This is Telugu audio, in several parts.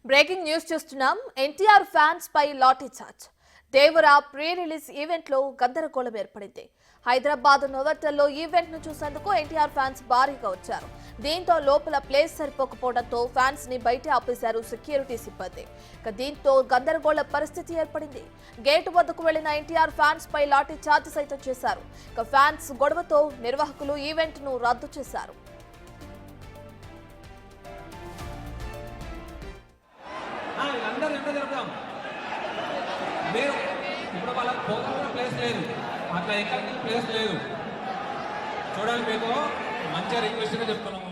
బ్రేకింగ్ న్యూస్ చూస్తున్నాం. ఎన్టీఆర్ ఫ్యాన్స్ పై lathi charge. Devara pre release event లో గందరగోళం ఏర్పడింది. హైదరాబాద్ నోవెటల్లో ఈవెంట్ ను చూసేందుకు ఎన్టీఆర్ ఫ్యాన్స్ భారీగా వచ్చారు. దీంతో లోపల ప్లేస్ సరిపోకపోవడంతో ఫ్యాన్స్ ని బయట ఆపేశారు సెక్యూరిటీ సిబ్బంది. దీంతో గందరగోళ పరిస్థితి ఏర్పడింది. గేటు వద్దకు వెళ్లిన ఎన్టీఆర్ ఫ్యాన్స్ పై లాఠీ చార్జ్ సైతం చేశారు. ఫ్యాన్స్ గొడవతో నిర్వాహకులు ఈవెంట్ ను రద్దు చేశారు. ఇప్పుడు వాళ్ళకి పోగొట్టిన ప్లేస్ లేదు, అట్లా ఎక్కడ ప్లేస్ లేదు. చూడాలి, మీకు మంచిగా రిక్వెస్ట్గా చెప్తున్నాము.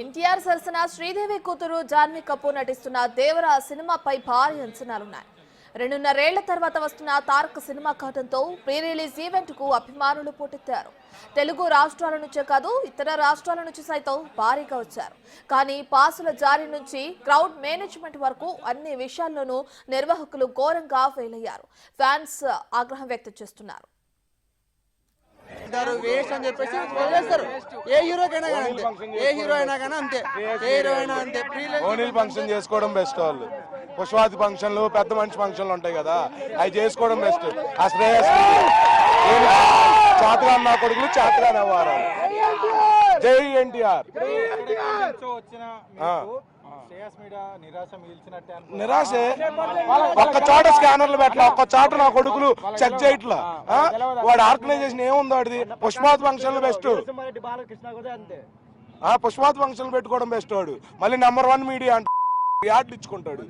ఎన్టీఆర్ సరసన శ్రీదేవి కూతురు జాన్వీ కపూర్ నటిస్తున్న దేవరా సినిమాపై భారీ అంచనాలున్నాయి. 2.5 ఏళ్ల తర్వాత వస్తున్న తారక్ సినిమా కావడంతో ప్రీ రిలీజ్ ఈవెంట్ కు అభిమానులు పోటెత్తారు. తెలుగు రాష్ట్రాల నుంచే కాదు ఇతర రాష్ట్రాల నుంచి సైతం భారీగా వచ్చారు. కానీ పాసుల జారీ నుంచి క్రౌడ్ మేనేజ్మెంట్ వరకు అన్ని విషయాల్లోనూ నిర్వాహకులు ఘోరంగా ఫెయిల్ అయ్యారు. ఫ్యాన్స్ ఆగ్రహం వ్యక్తం చేస్తున్నారు. వేస్ట్ అని చెప్పేసి వదిలేస్తారు. ఏ హీరోకైనా కానీ అంతే, ఏ హీరో అయినా కానీ అంతే, ఏ హీరో అయినా అంతే. ఓనిల్ ఫంక్షన్ చేసుకోవడం బెస్ట్. వాళ్ళు పుష్పాది ఫంక్షన్లు, పెద్ద మనిషి ఫంక్షన్లు ఉంటాయి కదా, అవి చేసుకోవడం బెస్ట్. ఆ శ్రేయస్ చాతగా నా కొడుకులు చాతగా నవ్వారు. జై ఎన్టీఆర్. నిరాశే. ఒక్క చోట స్కానర్లు పెట్టలే, ఒక్క చోట నా కొడుకులు చెక్ చేయట్లా. వాడు ఆర్గనైజేషన్ ఏముందో వాడిది. పుష్పాత్ ఫంక్షన్లు బెస్ట్. పుష్పాత్ ఫంక్షన్లు పెట్టుకోవడం బెస్ట్. వాడు మళ్ళీ #1 మీడియా అంటే యాడ్లు ఇచ్చుకుంటాడు.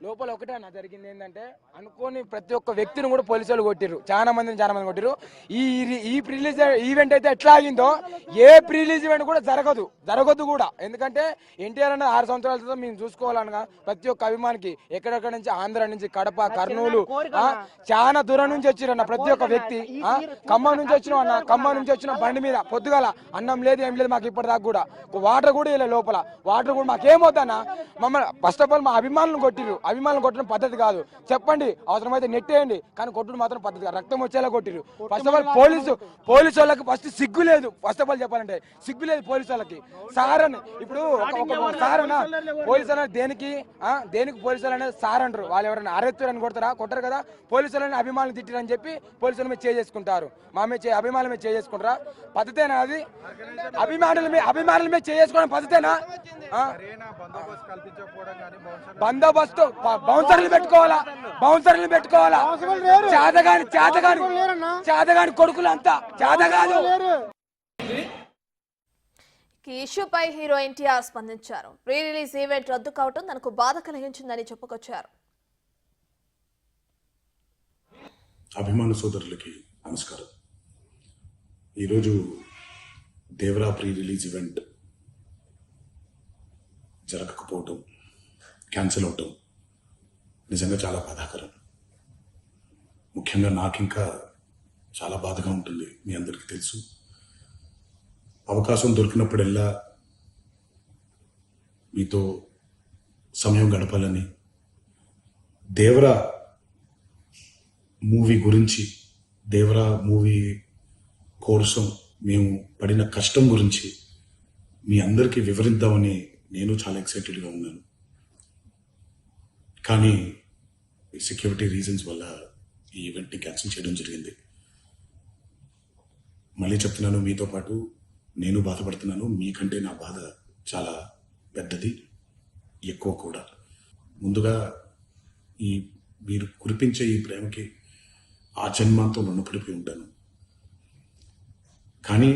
లోపల ఒకటే అన్న జరిగింది ఏంటంటే, అనుకోని ప్రతి ఒక్క వ్యక్తిని కూడా పోలీసులు కొట్టిరు. చాలా మంది కొట్టిరు. ఈ ప్రిలీజ్ ఈవెంట్ అయితే ఎట్లా ఆగిందో ఏ ప్రిలీజ్ ఈవెంట్ కూడా జరగదు కూడా. ఎందుకంటే ఎన్టీఆర్ అన్న 6 సంవత్సరాలతో మేము చూసుకోవాలనగా ప్రతి ఒక్క అభిమానికి ఎక్కడెక్కడ నుంచి, ఆంధ్ర నుంచి, కడప, కర్నూలు, చాలా దూరం నుంచి వచ్చిరన్న ప్రతి ఒక్క వ్యక్తి. ఖమ్మం నుంచి వచ్చిన అన్న, ఖమ్మం నుంచి వచ్చిన బండి మీద పొద్దుగాల అన్నం లేదు ఏం లేదు మాకు ఇప్పటిదాకా కూడా. వాటర్ కూడా ఇలా లోపల వాటర్ కూడా మాకేమవుతానా. మమ్మల్ని ఫస్ట్ ఆఫ్ ఆల్ మా అభిమానులను కొట్టిరు. అభిమానులు కొట్టడం పద్ధతి కాదు. చెప్పండి, అవసరమైతే నెట్టేయండి, కానీ కొట్టడం మాత్రం పద్ధతి కాదు. రక్తం వచ్చేలా కొట్టిరు. ఫస్ట్ ఆఫ్ ఆల్ పోలీసు వాళ్ళకి ఫస్ట్ సిగ్గు లేదు. ఫస్ట్ ఆఫ్ ఆల్ చెప్పాలంటే సిగ్గు లేదు పోలీసు వాళ్ళకి. సార్ అని ఇప్పుడు సార్ అన్న పోలీసు వాళ్ళని దేనికి పోలీసు వాళ్ళు అనేది సార్ అంటారు. వాళ్ళు ఎవరైనా అరెత్తురని కొడతారా? కొట్టరు కదా. పోలీసు వాళ్ళని అభిమానులు తిట్టిరని చెప్పి పోలీసుల మీద చేసుకుంటారు. అభిమానుల మీద చేసుకుంటారా? పద్ధతేనా అది? అభిమానుల మీద చేసుకోవడం పద్ధతేనా? బందోబస్తు బౌన్సర్లు పెట్టుకోవాలా. చేతగాని కొడుకులు అంతా చేతగాదు. ఈ ఇష్యూపై హీరో ఎన్టీఆర్ స్పందించారు. ప్రీ రిలీజ్ ఈవెంట్ రద్దు కావడం తనకు బాధ కలిగించిందని చెప్పుకొచ్చారు. అభిమాన సోదరులకి నమస్కారం. ఈరోజు దేవరా ప్రీ రిలీజ్ ఈవెంట్ జరగకపోవటం, క్యాన్సిల్ అవటం నిజంగా చాలా బాధాకరం. ముఖ్యంగా నాకు ఇంకా చాలా బాధగా ఉంటుంది. మీ అందరికీ తెలుసు, అవకాశం దొరికినప్పుడల్లా మీతో సమయం గడపాలని, దేవరా మూవీ గురించి, దేవరా మూవీ కోసం మేము పడిన కష్టం గురించి మీ అందరికీ వివరిద్దామని నేను చాలా ఎక్సైటెడ్గా ఉన్నాను. కానీ సెక్యూరిటీ రీజన్స్ వల్ల ఈ ఈవెంట్ని క్యాన్సిల్ చేయడం జరిగింది. మళ్ళీ చెప్తున్నాను, మీతో పాటు నేను బాధపడుతున్నాను. మీకంటే నా బాధ చాలా పెద్దది, ఎక్కువ కూడా. ముందుగా మీరు కురిపించే ఈ ప్రేమకి ఆ జన్మంతో రుణపడిపోయి ఉంటాను. కానీ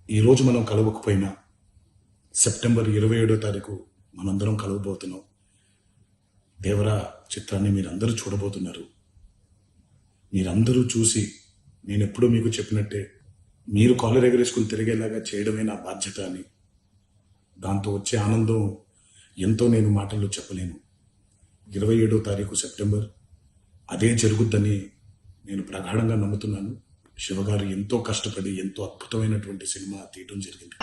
ఈరోజు మనం కలవకపోయినా సెప్టెంబర్ 27వ తారీఖు మనందరం కలవబోతున్నాం. దేవరా చిత్రాన్ని మీరందరూ చూడబోతున్నారు. మీరందరూ చూసి, నేను ఎప్పుడూ మీకు చెప్పినట్టే, మీరు కాలర్ ఎగరేసుకుని తిరిగేలాగా చేయడమే నా బాధ్యత అని, దాంతో వచ్చే ఆనందం ఎంతో నేను మాటల్లో చెప్పలేను. 27వ తారీఖు సెప్టెంబర్ అదే జరుగుద్దని నేను ప్రగాఢంగా నమ్ముతున్నాను. శివగారు ఎంతో కష్టపడి ఎంతో అద్భుతమైనటువంటి సినిమా తీయడం జరిగింది.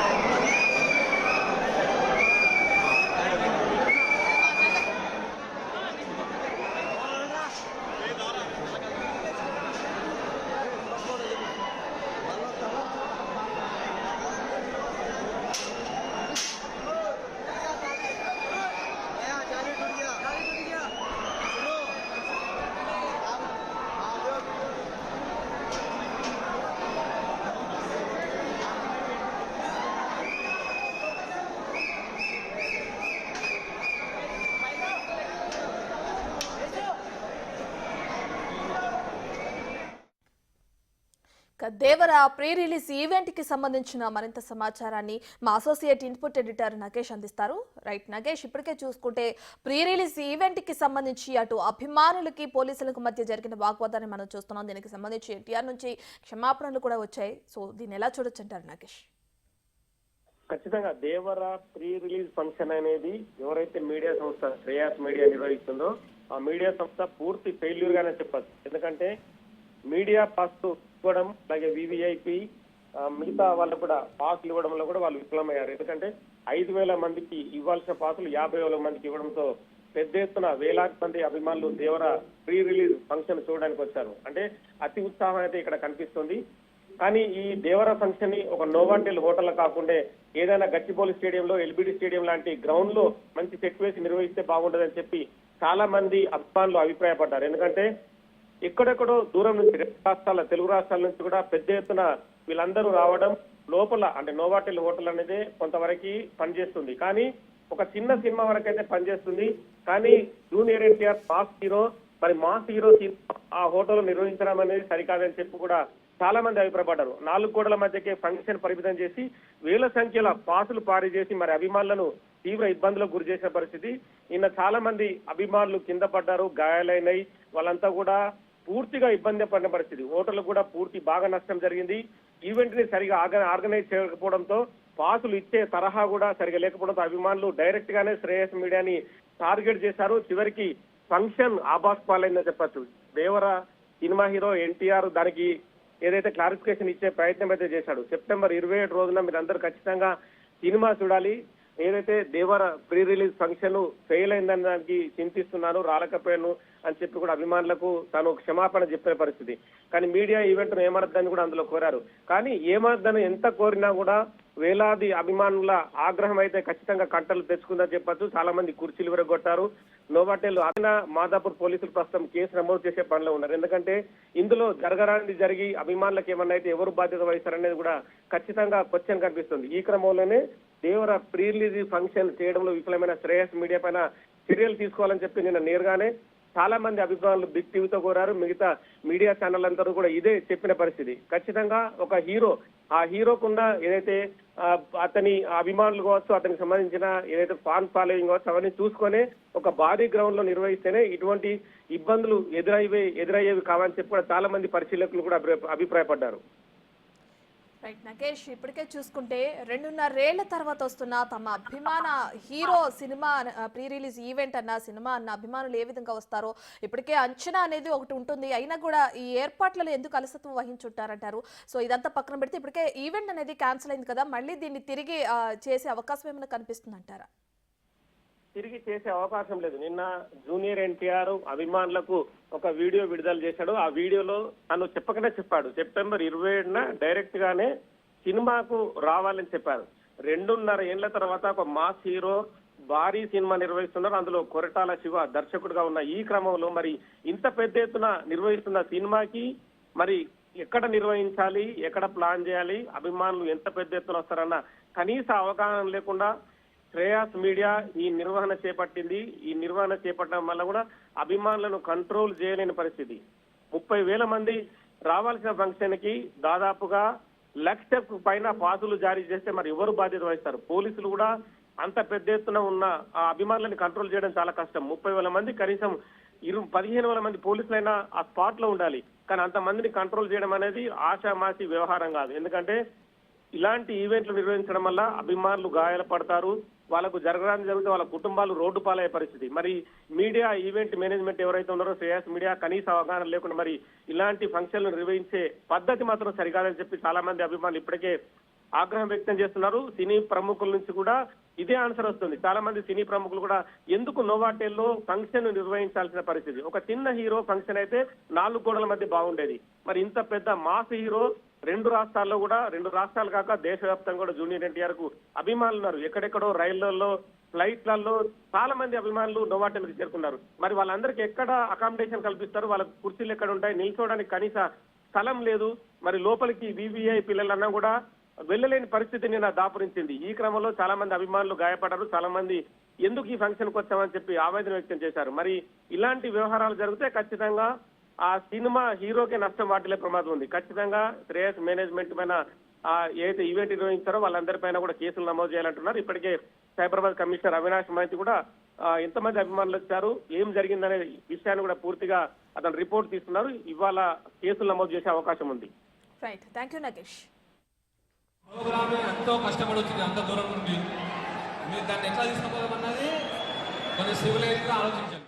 దేవర ప్రీ రిలీజ్ ఈవెంట్ కి సంబంధించిన మరింత సమాచారాన్ని మా అసోసియేట్ ఇన్పుట్ ఎడిటర్ నగేష్ అందిస్తారు. రైట్ నగేష్, ఇప్పటికే చూసుకుంటే ప్రీ రిలీజ్ ఈవెంట్ కి సంబంధించి అటు అభిమానులకి పోలీసులకు మధ్య జరిగిన వాగ్వాదాన్ని మనం చూస్తున్నాం. దీనికి సంబంధించి ఎన్టీఆర్ నుంచి క్షమాపణలు కూడా వచ్చాయి. సో దీన్ని ఎలా చూడొచ్చు అంటారు నగేష్? ఖచ్చితంగా దేవర ప్రీ రిలీజ్ ఫంక్షన్ అనేది ఎవరైతే మీడియా సంస్థ శ్రేయాస్ మీడియా నిర్వహిస్తుందో ఆ మీడియా సంస్థ పూర్తి ఫెయిల్యూర్ గానే చెప్పచ్చు. ఎందుకంటే మీడియా పాస్ ఇవ్వడం, అలాగే వివిఐపి మిగతా వాళ్ళు కూడా పాసులు ఇవ్వడంలో కూడా వాళ్ళు విఫలమయ్యారు. ఎందుకంటే 5,000 మందికి ఇవ్వాల్సిన పాసులు 50,000 మందికి ఇవ్వడంతో పెద్ద ఎత్తున వేలాది మంది అభిమానులు దేవర ప్రీ రిలీజ్ ఫంక్షన్ చూడడానికి వచ్చారు. అంటే అతి ఉత్సాహం అయితే ఇక్కడ కనిపిస్తుంది. కానీ ఈ దేవర ఫంక్షన్ ని ఒక నోవాటెల్ హోటల్ కాకుండా ఏదైనా గచ్చిబౌలి స్టేడియంలో, ఎల్బిడి స్టేడియం లాంటి గ్రౌండ్ లో మంచి సెట్ వేసి నిర్వహిస్తే బాగుంటుందని చెప్పి చాలా మంది అభిమానులు అభిప్రాయపడ్డారు. ఎందుకంటే ఎక్కడెక్కడో దూరం నుంచి తెలుగు రాష్ట్రాల నుంచి కూడా పెద్ద ఎత్తున వీళ్ళందరూ రావడం లోపల అంటే నోవాటెల్ హోటల్ అనేది కొంతవరకు పనిచేస్తుంది. కానీ ఒక చిన్న సినిమా వరకు అయితే పనిచేస్తుంది. కానీ జూనియర్ ఎన్టీఆర్ మాస్ హీరో, మరి మాస్ హీరో ఆ హోటల్ నిర్వహించడం అనేది సరికాదని చెప్పి కూడా చాలా మంది అభిప్రాయపడ్డారు. 4 గోడల మధ్యకే ఫంక్షన్ పరిమితం చేసి వేల సంఖ్యలో పాసులు పారీ చేసి మరి అభిమానులను తీవ్ర ఇబ్బందులకు గురి చేసిన పరిస్థితి. నిన్న చాలా మంది అభిమానులు కింద పడ్డారు, గాయాలైనాయి. వాళ్ళంతా కూడా పూర్తిగా ఇబ్బంది పడిన పరిస్థితి. హోటల్ కూడా పూర్తి బాగా నష్టం జరిగింది. ఈవెంట్ ని సరిగా ఆర్గనైజ్ చేయకపోవడంతో పాసులు ఇచ్చే తరహా కూడా సరిగా లేకపోవడంతో అభిమానులు డైరెక్ట్ గానే శ్రేయస్ మీడియాని టార్గెట్ చేశారు. చివరికి ఫంక్షన్ ఆబాస్ పాలైందని చెప్పచ్చు. దేవర సినిమా హీరో ఎన్టీఆర్ దానికి ఏదైతే క్లారిఫికేషన్ ఇచ్చే ప్రయత్నం అయితే చేశాడు. సెప్టెంబర్ 27 రోజున మీరందరూ ఖచ్చితంగా సినిమా చూడాలి. ఏదైతే దేవర ప్రీ రిలీజ్ ఫంక్షన్ ఫెయిల్ అయిందని దానికి చింతిస్తున్నాను, రాలేకపోయాను అని చెప్పి కూడా అభిమానులకు తాను క్షమాపణ చెప్పిన పరిస్థితి. కానీ మీడియా ఈవెంట్ ను ఏమరద్దని కూడా అందులో కోరారు. కానీ ఏమరద్దని ఎంత కోరినా కూడా వేలాది అభిమానుల ఆగ్రహం అయితే ఖచ్చితంగా కంటలు తెచ్చుకుందని చెప్పొచ్చు. చాలా మంది కుర్చీలు విరగొట్టారు. నోవాటెల్ మాదాపూర్ పోలీసులు ప్రస్తుతం కేసు నమోదు చేసే పనిలో ఉన్నారు. ఎందుకంటే ఇందులో జరగరానిది జరిగి అభిమానులకు ఏమన్నా అయితే ఎవరు బాధ్యత వహిస్తారనేది కూడా ఖచ్చితంగా క్వశ్చన్ కనిపిస్తుంది. ఈ క్రమంలోనే దేవర ప్రీ రిలీజ్ ఫంక్షన్ చేయడంలో విఫలమైన శ్రేయస్ మీడియా పైన చర్యలు తీసుకోవాలని చెప్పి నిన్న నేరుగానే చాలా మంది అభిమానులు బిగ్ టీవీతో కోరారు. మిగతా మీడియా ఛానల్ అందరూ కూడా ఇదే చెప్పిన పరిస్థితి. ఖచ్చితంగా ఒక హీరో, ఆ హీరోకున్న ఏదైతే అతని అభిమానులు కావచ్చు, అతనికి సంబంధించిన ఏదైతే ఫ్యాన్ ఫాలోయింగ్ కావచ్చు, అవన్నీ చూసుకొని ఒక భారీ గ్రౌండ్ లో నిర్వహిస్తేనే ఇటువంటి ఇబ్బందులు ఎదురయ్యేవి కావని చెప్పి కూడా చాలా మంది పరిశీలకులు కూడా అభిప్రాయపడ్డారు. రైట్ నగేష్, ఇప్పటికే చూసుకుంటే 2.5 ఏళ్ల తర్వాత వస్తున్న తమ అభిమాన hero cinema pre release event అన్న సినిమా అన్న అభిమానులు ఏ విధంగా వస్తారో ఇప్పటికే అంచనా అనేది ఒకటి ఉంటుంది. అయినా కూడా ఈ ఏర్పాట్లలో ఎందుకు అలసత్వం వహించుంటారంటారు? సో ఇదంతా పక్కన పెడితే ఇప్పటికే ఈవెంట్ అనేది క్యాన్సిల్ అయింది కదా, మళ్ళీ దీన్ని తిరిగి చేసే అవకాశం ఏమైనా కనిపిస్తుంది అంటారా? తిరిగి చేసే అవకాశం లేదు. నిన్న జూనియర్ ఎన్టీఆర్ అభిమానులకు ఒక వీడియో విడుదల చేశాడు. ఆ వీడియోలో తను చెప్పకనే చెప్పాడు, సెప్టెంబర్ 27న డైరెక్ట్ గానే సినిమాకు రావాలని చెప్పారు. 2.5 ఏళ్ల తర్వాత ఒక మాస్ హీరో భారీ సినిమా నిర్వహిస్తున్నారు. అందులో కొరటాల శివ దర్శకుడిగా ఉన్న ఈ క్రమంలో మరి ఇంత పెద్ద ఎత్తున నిర్వహిస్తున్న సినిమాకి మరి ఎక్కడ నిర్వహించాలి, ఎక్కడ ప్లాన్ చేయాలి, అభిమానులు ఎంత పెద్ద ఎత్తున వస్తారన్న కనీస అవగాహన లేకుండా శ్రేయాస్ మీడియా ఈ నిర్వహణ చేపట్టింది. ఈ నిర్వహణ చేపట్టడం వల్ల కూడా అభిమానులను కంట్రోల్ చేయలేని పరిస్థితి. 30,000 మంది రావాల్సిన ఫంక్షన్ కి దాదాపుగా 1,00,000 పైన పాసులు జారీ చేస్తే మరి ఎవరు బాధ్యత వహిస్తారు? పోలీసులు కూడా అంత పెద్ద ఎత్తున ఉన్న ఆ అభిమానులను కంట్రోల్ చేయడం చాలా కష్టం. 30,000 మంది కనీసం 15,000 మంది పోలీసులైనా ఆ స్పాట్ లో ఉండాలి. కానీ అంతమందిని కంట్రోల్ చేయడం అనేది ఆషామాషి వ్యవహారం కాదు. ఎందుకంటే ఇలాంటి ఈవెంట్లు నిర్వహించడం వల్ల అభిమానులు గాయాల పడతారు, వాళ్ళకు జరగడానికి జరిగితే వాళ్ళ కుటుంబాలు రోడ్డు పాలయ్యే పరిస్థితి. మరి మీడియా ఈవెంట్ మేనేజ్మెంట్ ఎవరైతే ఉన్నారో శ్రేయాస్ మీడియా కనీస అవగాహన లేకుండా మరి ఇలాంటి ఫంక్షన్లు నిర్వహించే పద్ధతి మాత్రం సరికాదని చెప్పి చాలా మంది అభిమానులు ఇప్పటికే ఆగ్రహం వ్యక్తం చేస్తున్నారు. సినీ ప్రముఖుల నుంచి కూడా ఇదే ఆన్సర్ వస్తుంది. చాలా మంది సినీ ప్రముఖులు కూడా ఎందుకు నోవాటెల్లో ఫంక్షన్ నిర్వహించాల్సిన పరిస్థితి? ఒక చిన్న హీరో ఫంక్షన్ అయితే 4 గోడల మధ్య బాగుండేది. మరి ఇంత పెద్ద మాస్ హీరో 2 రాష్ట్రాల్లో కూడా, 2 రాష్ట్రాలు కాక దేశవ్యాప్తంగా కూడా జూనియర్ ఎన్టీఆర్ కు అభిమానులు ఉన్నారు. ఎక్కడెక్కడో రైళ్లలో, ఫ్లైట్లలో చాలా మంది అభిమానులు నోవాటెల్కి చేరుకున్నారు. మరి వాళ్ళందరికీ ఎక్కడ అకామిడేషన్ కల్పిస్తారు? వాళ్ళ కుర్చీలు ఎక్కడ ఉంటాయి? నిల్చోవడానికి కనీస స్థలం లేదు. మరి లోపలికి వివిఐ పిల్లలన్నా కూడా వెళ్ళలేని పరిస్థితి నిన్న దాపురించింది. ఈ క్రమంలో చాలా మంది అభిమానులు గాయపడ్డారు. చాలా మంది ఎందుకు ఈ ఫంక్షన్ కు వచ్చామని చెప్పి ఆవేదన వ్యక్తం చేశారు. మరి ఇలాంటి వ్యవహారాలు జరిగితే ఖచ్చితంగా ఆ సినిమా హీరోకే నష్టం వాటిల్లే ప్రమాదం ఉంది. ఖచ్చితంగా శ్రేయస్ మేనేజ్మెంట్ పైన ఏదైతే ఈవెంట్ నిర్వహించారో వాళ్ళందరిపైన కూడా కేసులు నమోదు చేయాలంటున్నారు. ఇప్పటికే సైబరాబాద్ కమిషనర్ అవినాష్ మహంతి కూడా ఎంతమంది అభిమానులు వచ్చారు, ఏం జరిగిందనే విషయాన్ని కూడా పూర్తిగా అతను రిపోర్ట్ తీస్తున్నారు. ఇవాళ కేసులు నమోదు చేసే అవకాశం ఉంది. Right, thank you Nagesh. Program ఎంతో కష్టపడి వచ్చింది అంత దూరం నుండి. మీరు దాన్ని ఎట్లా తీసుకోవాలన్నది కొంచెం సివిలైజ్గా ఆలోచించండి.